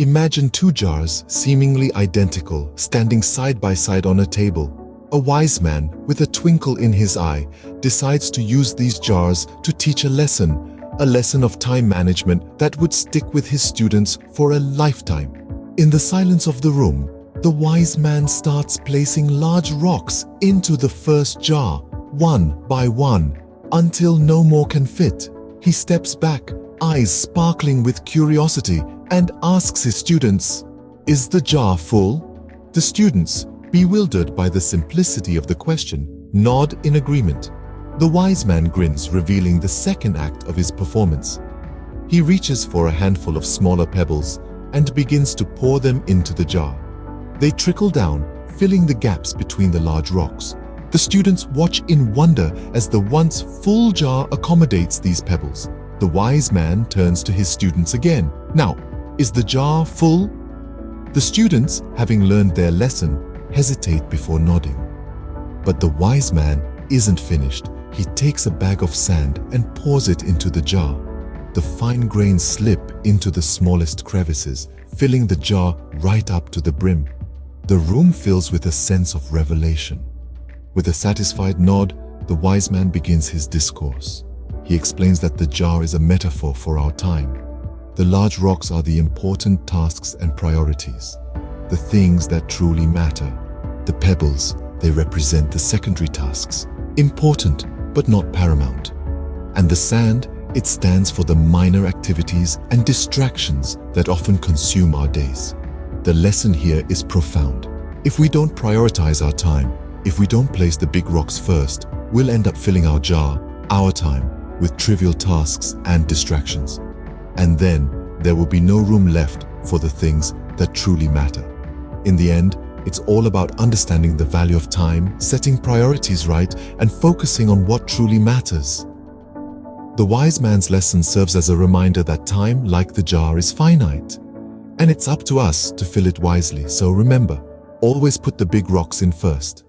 Imagine two jars, seemingly identical, standing side by side on a table. A wise man, with a twinkle in his eye, decides to use these jars to teach a lesson of time management that would stick with his students for a lifetime. In the silence of the room, the wise man starts placing large rocks into the first jar, one by one, until no more can fit. He steps back, eyes sparkling with curiosity, and asks his students, "Is the jar full?" The students, bewildered by the simplicity of the question, nod in agreement. The wise man grins, revealing the second act of his performance. He reaches for a handful of smaller pebbles and begins to pour them into the jar. They trickle down, filling the gaps between the large rocks. The students watch in wonder as the once full jar accommodates these pebbles. The wise man turns to his students again. "Now, is the jar full?" The students, having learned their lesson, hesitate before nodding. But the wise man isn't finished. He takes a bag of sand and pours it into the jar. The fine grains slip into the smallest crevices, filling the jar right up to the brim. The room fills with a sense of revelation. With a satisfied nod, the wise man begins his discourse. He explains that the jar is a metaphor for our time. The large rocks are the important tasks and priorities, the things that truly matter. The pebbles, they represent the secondary tasks, important but not paramount. And the sand, it stands for the minor activities and distractions that often consume our days. The lesson here is profound. If we don't prioritize our time, if we don't place the big rocks first, we'll end up filling our jar, our time, with trivial tasks and distractions. And then there will be no room left for the things that truly matter. In the end, it's all about understanding the value of time, setting priorities right, and focusing on what truly matters. The wise man's lesson serves as a reminder that time, like the jar, is finite. And it's up to us to fill it wisely. So remember, always put the big rocks in first.